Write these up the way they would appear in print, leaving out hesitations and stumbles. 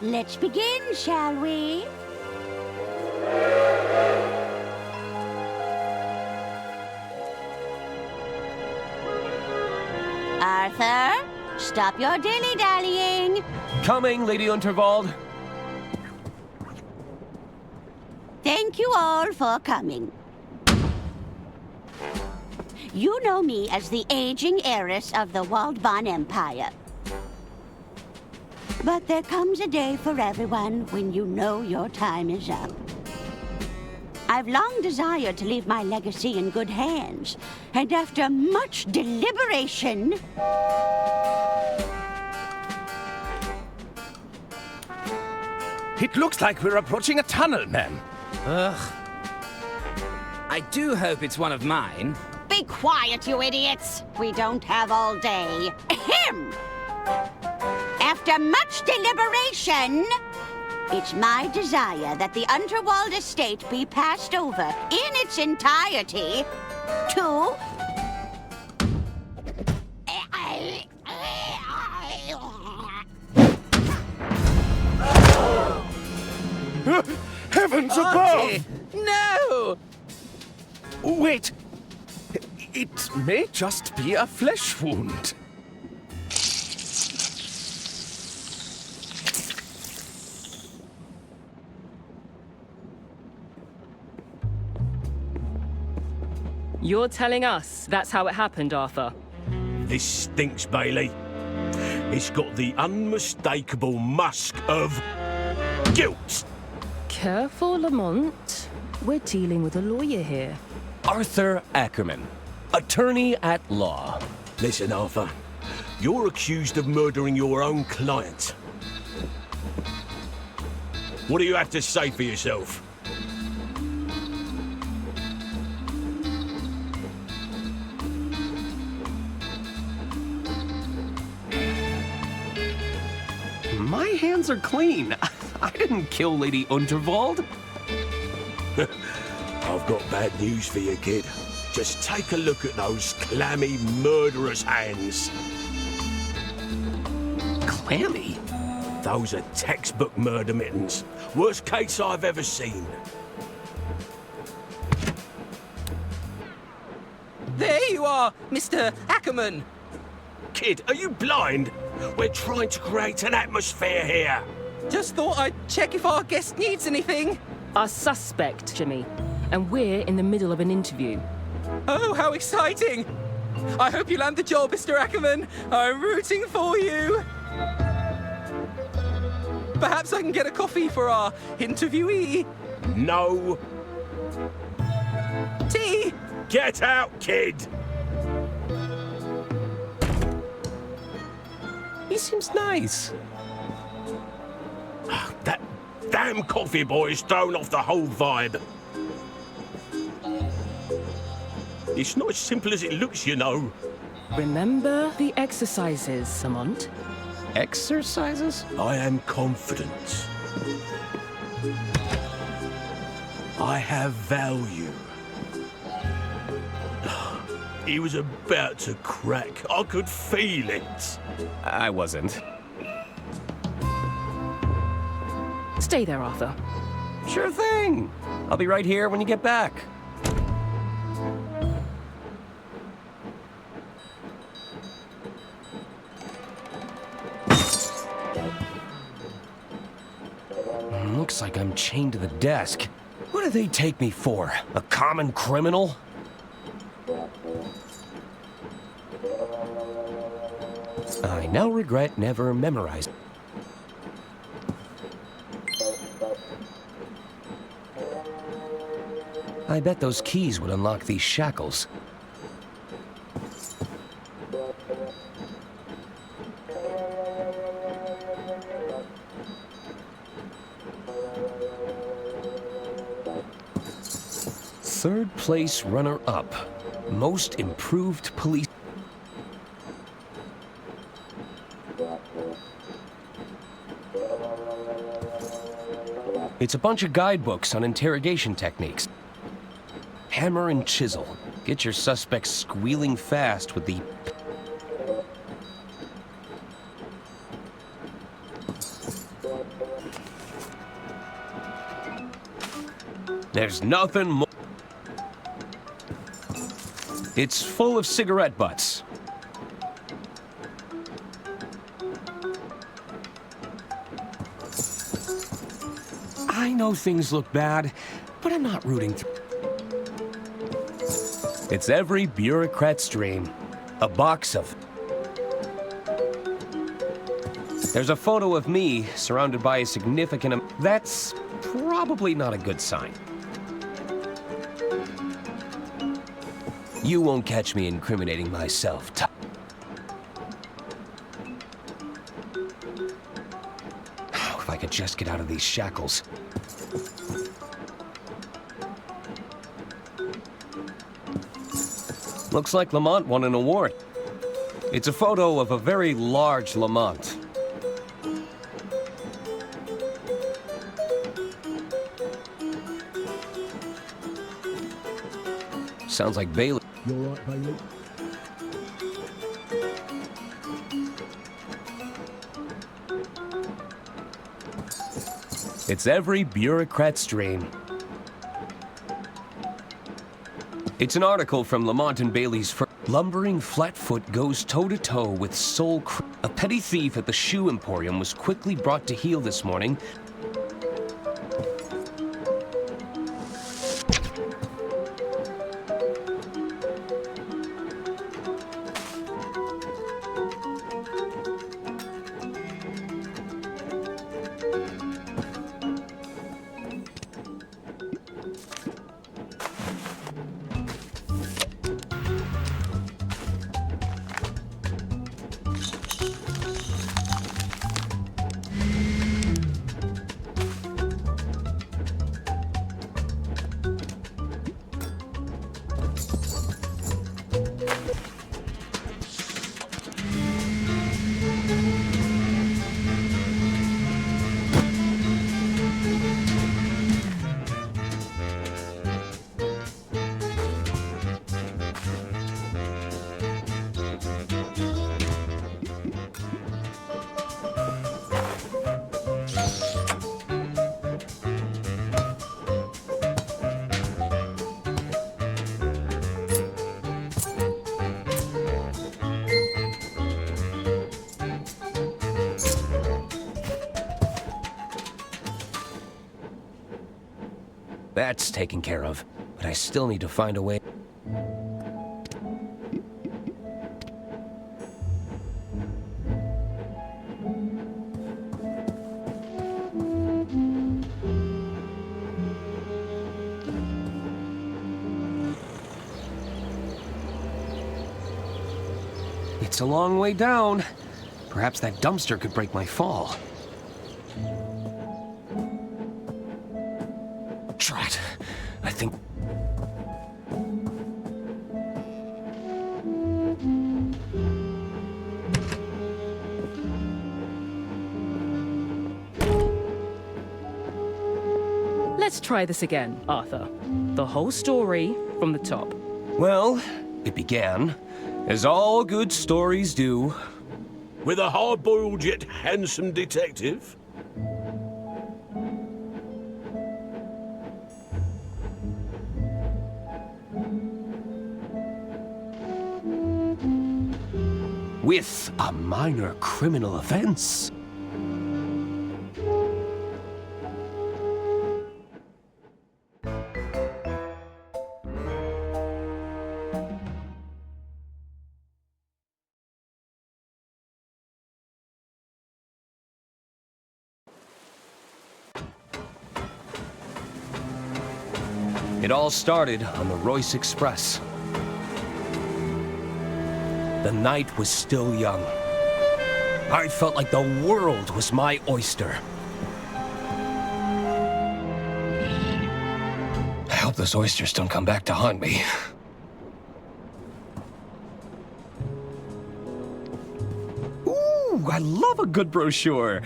Let's begin, shall we? Arthur, stop your dilly-dallying. Coming, Lady Unterwald. Thank you all for coming. You know me as the aging heiress of the Waldbahn Empire. But there comes a day for everyone when you know your time is up. I've long desired to leave my legacy in good hands, and after much deliberation... It looks like we're approaching a tunnel, ma'am. Ugh. I do hope it's one of mine. Be quiet, you idiots! We don't have all day. Ahem! After much deliberation, it's my desire that the Unterwald estate be passed over in its entirety to... Heavens Auntie, above! no! Wait. It may just be a flesh wound. You're telling us that's how it happened, Arthur? This stinks, Bailey. It's got the unmistakable musk of guilt. Careful, Lamont. We're dealing with a lawyer here. Arthur Ackerman, attorney at law. Listen, Arthur. You're accused of murdering your own client. What do you have to say for yourself? My hands are clean. I didn't kill Lady Unterwald. I've got bad news for you, kid. Just take a look at those clammy, murderous hands. Clammy? Those are textbook murder mittens. Worst case I've ever seen. There you are, Mr. Ackerman. Kid, are you blind? We're trying to create an atmosphere here. Just thought I'd check if our guest needs anything. Our suspect, Jimmy. And we're in the middle of an interview. Oh, how exciting! I hope you land the job, Mr. Ackerman. I'm rooting for you. Perhaps I can get a coffee for our interviewee. No. Tea! Get out, kid! He seems nice. That damn coffee boy's thrown off the whole vibe. It's not as simple as it looks, you know. Remember the exercises, Lamont. Exercises? I am confident. I have value. He was about to crack. I could feel it. I wasn't. Stay there, Arthur. Sure thing. I'll be right here when you get back. Looks like I'm chained to the desk. What do they take me for? A common criminal? I now regret never memorizing. I bet those keys would unlock these shackles. Third place runner-up. Most improved police. It's a bunch of guidebooks on interrogation techniques. Hammer and chisel. Get your suspects squealing fast with the... There's nothing more. It's full of cigarette butts. I know things look bad, but I'm not rooting through. It's every bureaucrat's dream. A box of... There's a photo of me surrounded by a significant... That's probably not a good sign. You won't catch me incriminating myself. If I could just get out of these shackles. Looks like Lamont won an award. It's a photo of a very large Lamont. Sounds like Bailey. You all right, Bailey? It's every bureaucrat's dream. It's an article from Lamont and Bailey's first. Lumbering Flatfoot goes toe-to-toe with A petty thief at the shoe emporium was quickly brought to heel this morning. That's taken care of, but I still need to find a way. It's a long way down. Perhaps that dumpster could break my fall. Drat. I think... Let's try this again, Arthur. The whole story from the top. Well, it began, as all good stories do. With a hard-boiled yet handsome detective? With a minor criminal offense. It all started on the Royce Express. The night was still young. I felt like the world was my oyster. I hope those oysters don't come back to haunt me. Ooh, I love a good brochure.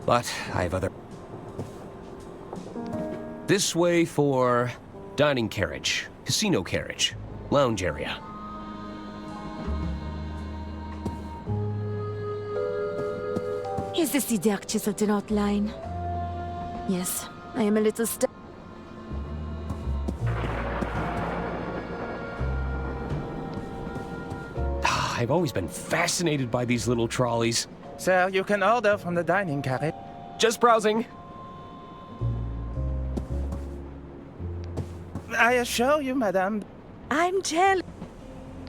But I have other... This way for dining carriage, casino carriage, lounge area. Is this the dark chiseled outline? Yes, I am a little I've always been fascinated by these little trolleys. Sir, you can order from the dining carriage. Just browsing. I assure you, madame. I'm jealous.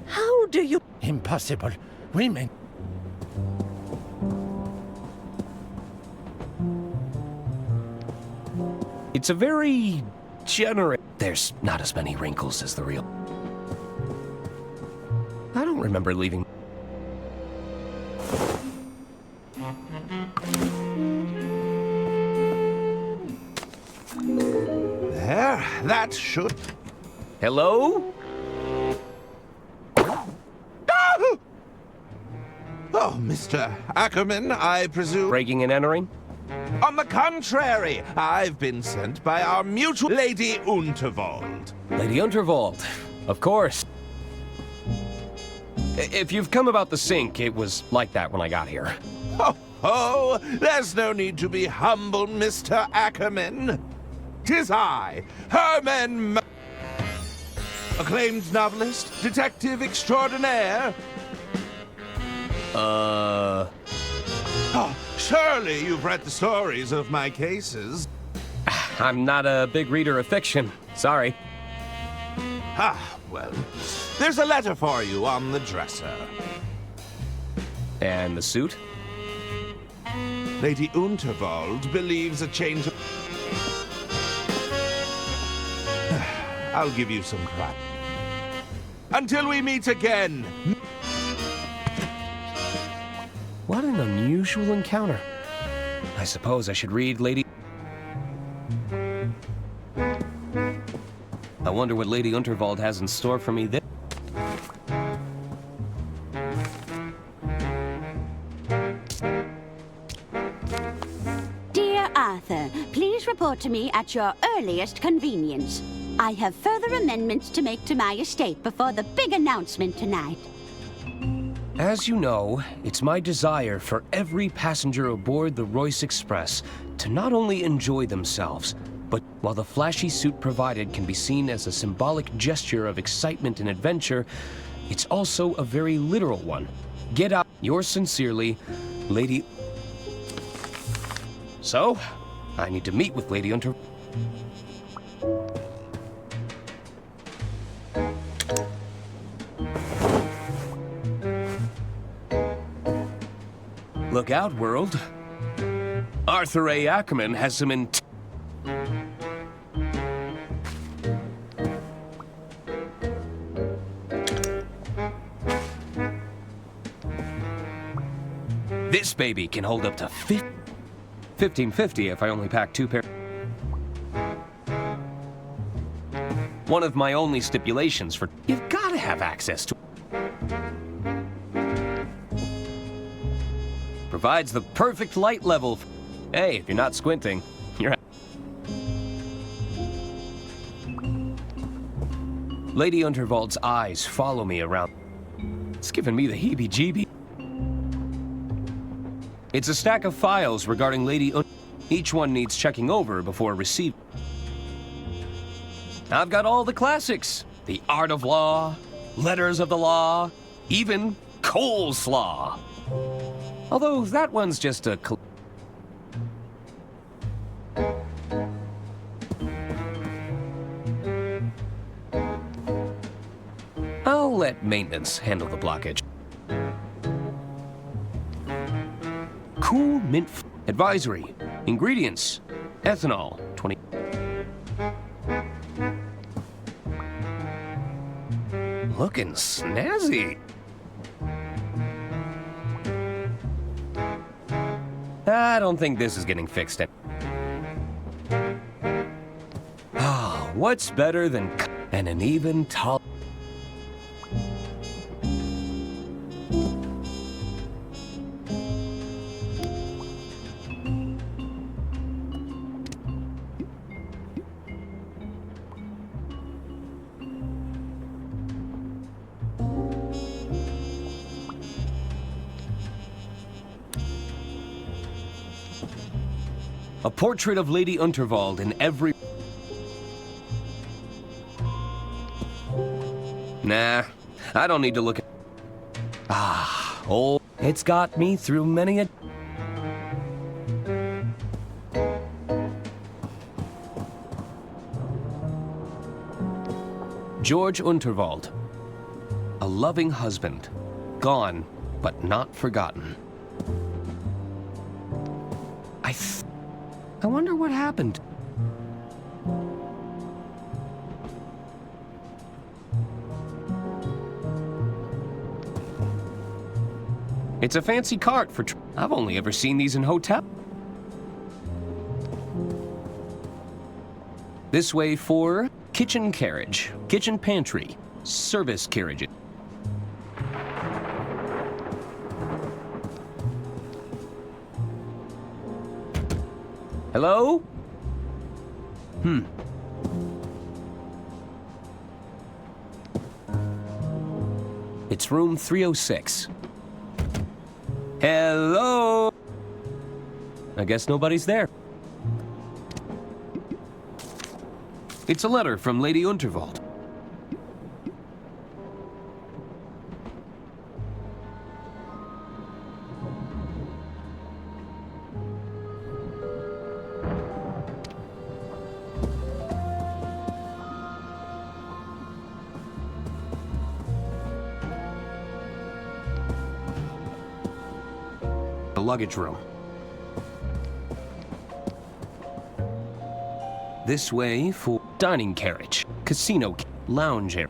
How do you... Impossible. Women. It's a very generous... There's not as many wrinkles as the real... I don't remember leaving... There, that should... Hello? Oh, Mr. Ackerman, I presume... Breaking and entering? On the contrary, I've been sent by our mutual Lady Unterwald. Lady Unterwald, of course. If you've come about the sink, it was like that when I got here. Oh, there's no need to be humble, Mr. Ackerman. 'Tis I, Herman acclaimed novelist, detective extraordinaire. Oh, surely you've read the stories of my cases. I'm not a big reader of fiction. Sorry. Ah, well, there's a letter for you on the dresser. And the suit? Lady Unterwald believes a change of... I'll give you some crack. Until we meet again. What an unusual encounter. I suppose I should read Lady... I wonder what Lady Unterwald has in store for me this... Dear Arthur, please report to me at your earliest convenience. I have further amendments to make to my estate before the big announcement tonight. As you know, it's my desire for every passenger aboard the Royce Express to not only enjoy themselves, but while the flashy suit provided can be seen as a symbolic gesture of excitement and adventure, it's also a very literal one. Get out. Yours sincerely, Lady... So, I need to meet with Lady Unter... Look out, world. Arthur A. Ackerman has some This baby can hold up to 1550 if I only pack 2 pairs. One of my only stipulations for... You've got to have access to... Provides the perfect light level. Hey, if you're not squinting, you're... Lady Unterwald's eyes follow me around. It's giving me the heebie-jeebie. It's a stack of files regarding Lady Each one needs checking over before receiving. I've got all the classics. The Art of Law, Letters of the Law, even Coleslaw. Although that one's just a... I'll let maintenance handle the blockage. Cool mint advisory. Ingredients: ethanol, 20. looking snazzy. I don't think this is getting fixed. Ah, what's better than and an even tall... A portrait of Lady Unterwald in every... Nah, I don't need to look at... Ah, oh, it's got me through many a... George Unterwald. A loving husband. Gone, but not forgotten. I wonder what happened. It's a fancy cart for... I've only ever seen these in hotel. This way for kitchen carriage, kitchen pantry, service carriage. Hello? It's room 306. Hello? I guess nobody's there. It's a letter from Lady Unterwald. The luggage room. This way for dining carriage, casino, lounge area.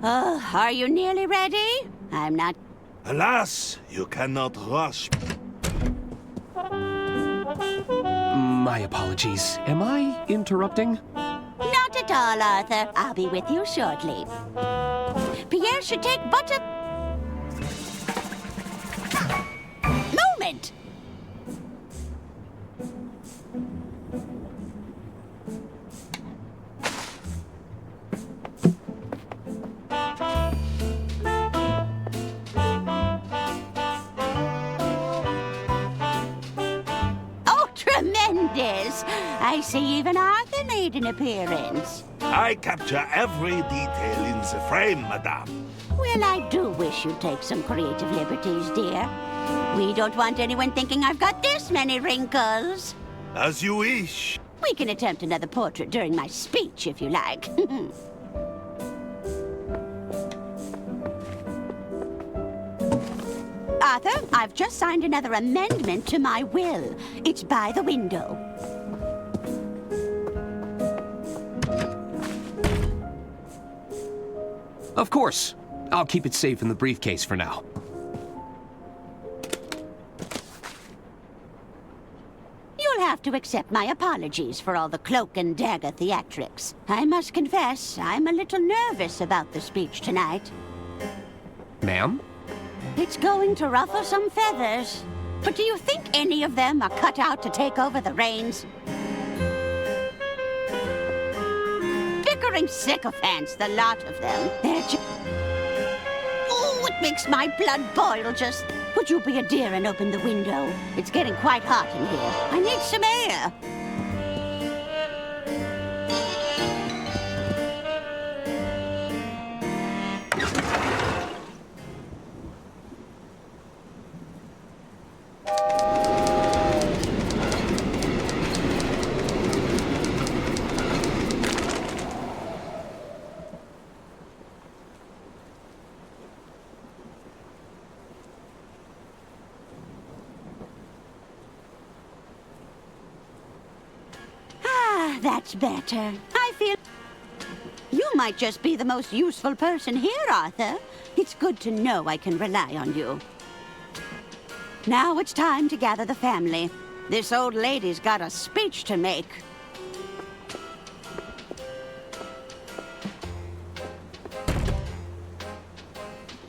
Oh, are you nearly ready? I'm not... Alas, you cannot rush. My apologies. Am I interrupting? Not at all, Arthur. I'll be with you shortly. Pierre should take but a... moment! Tremendous! I see even Arthur made an appearance. I capture every detail in the frame, madame. Well, I do wish you'd take some creative liberties, dear. We don't want anyone thinking I've got this many wrinkles. As you wish. We can attempt another portrait during my speech, if you like. Arthur, I've just signed another amendment to my will. It's by the window. Of course. I'll keep it safe in the briefcase for now. You'll have to accept my apologies for all the cloak and dagger theatrics. I must confess, I'm a little nervous about the speech tonight. Ma'am? It's going to ruffle some feathers. But do you think any of them are cut out to take over the reins? Bickering sycophants, the lot of them. They're just... Oh, it makes my blood boil just... Would you be a dear and open the window? It's getting quite hot in here. I need some air. That's better. I feel you might just be the most useful person here, Arthur. It's good to know I can rely on you. Now it's time to gather the family. This old lady's got a speech to make.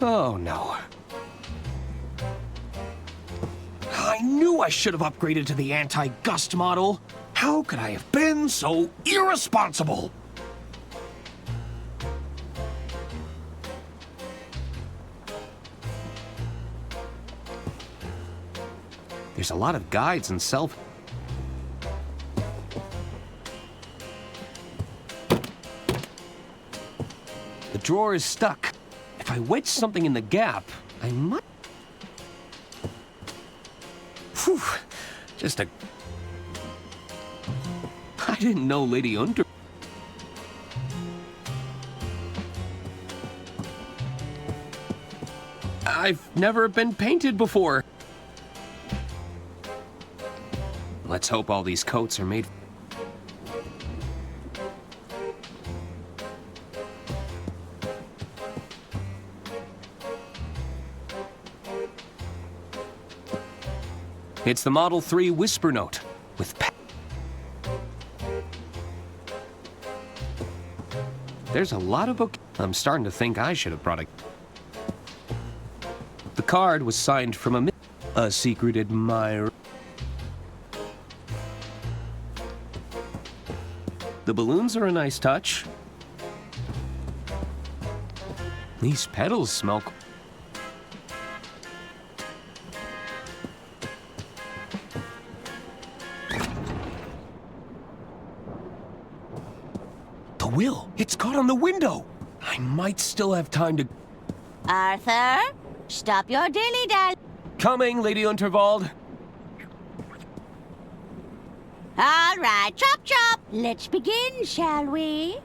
Oh, no. I knew I should have upgraded to the anti-gust model. How could I have been so irresponsible? There's a lot of guides and self... The drawer is stuck. If I wedge something in the gap, I might... Whew, just a... I didn't know Lady Unter... I've never been painted before. Let's hope all these coats are made... It's the Model 3 Whisper Note with There's a lot of book. I'm starting to think I should have brought a... The card was signed from a secret admirer. The balloons are a nice touch. These petals smell... The will! It's caught on the window! I might still have time to... Arthur, stop your dilly-dally. Coming, Lady Unterwald. All right, chop chop. Let's begin, shall we?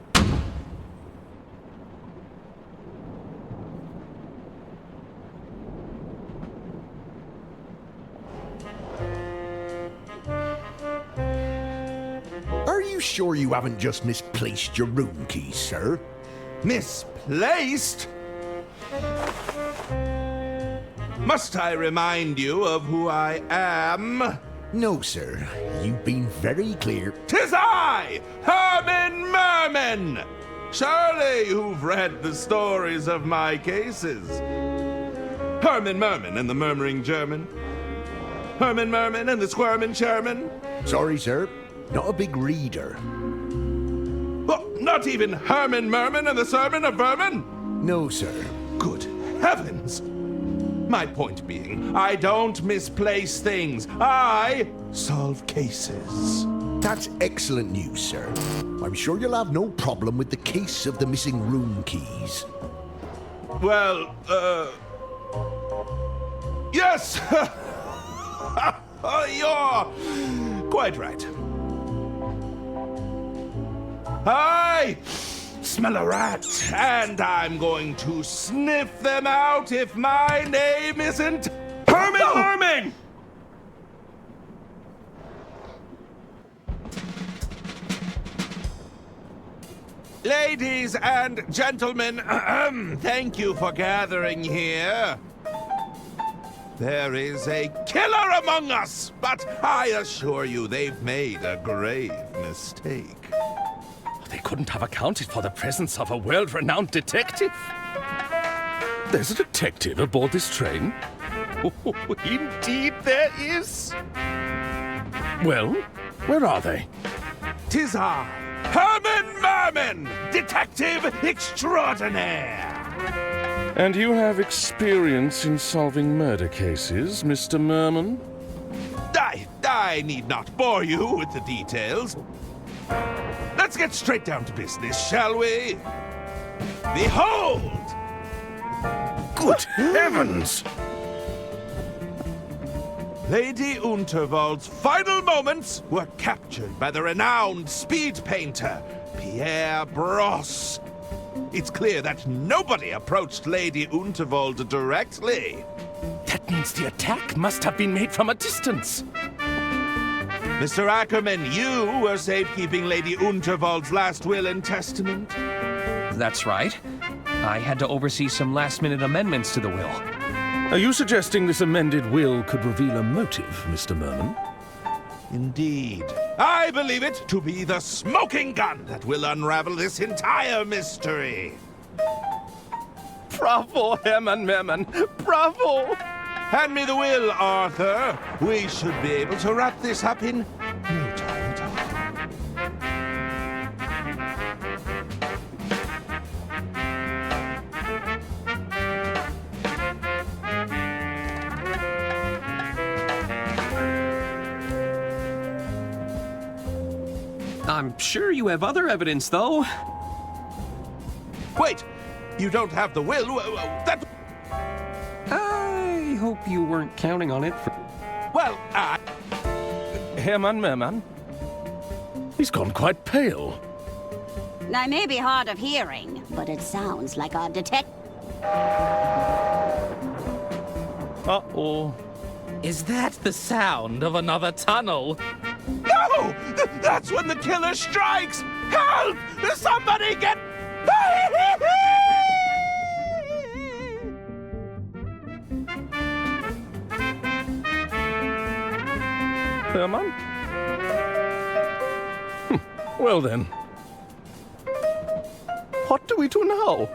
Are you sure you haven't just misplaced your room keys, sir? Misplaced? Must I remind you of who I am? No, sir. You've been very clear. 'Tis I, Herman Merman! Surely you've read the stories of my cases. Herman Merman and the Murmuring German. Herman Merman and the Squirmin' Sherman. Sorry, sir. Not a big reader. What, not even Herman Merman and the Sermon of Vermin? No, sir. Good heavens! My point being, I don't misplace things. I solve cases. That's excellent news, sir. I'm sure you'll have no problem with the case of the missing room keys. Well, yes! You're quite right. I smell a rat, and I'm going to sniff them out if my name isn't Herman Merman! Ladies and gentlemen, thank you for gathering here. There is a killer among us, but I assure you they've made a grave mistake. They couldn't have accounted for the presence of a world-renowned detective. There's a detective aboard this train? Oh, indeed there is. Well, where are they? 'Tis I, Herman Merman, detective extraordinaire. And you have experience in solving murder cases, Mr. Merman? I need not bore you with the details. Let's get straight down to business, shall we? Behold! Good heavens! Lady Unterwald's final moments were captured by the renowned speed painter, Pierre Brosse. It's clear that nobody approached Lady Unterwald directly. That means the attack must have been made from a distance. Mr. Ackerman, you were safekeeping Lady Unterwald's last will and testament. That's right. I had to oversee some last-minute amendments to the will. Are you suggesting this amended will could reveal a motive, Mr. Merman? Indeed. I believe it to be the smoking gun that will unravel this entire mystery. Bravo, Hermann Merman! Bravo! Hand me the will, Arthur. We should be able to wrap this up in no time at all. I'm sure you have other evidence, though. Wait! You don't have the will? That... I hope you weren't counting on it for... Well, Hermann Merman? He's gone quite pale. I may be hard of hearing, but it sounds like our detective. Uh-oh. Is that the sound of another tunnel? No! That's when the killer strikes! Help! Somebody get... Hermann? Well then. What do we do now?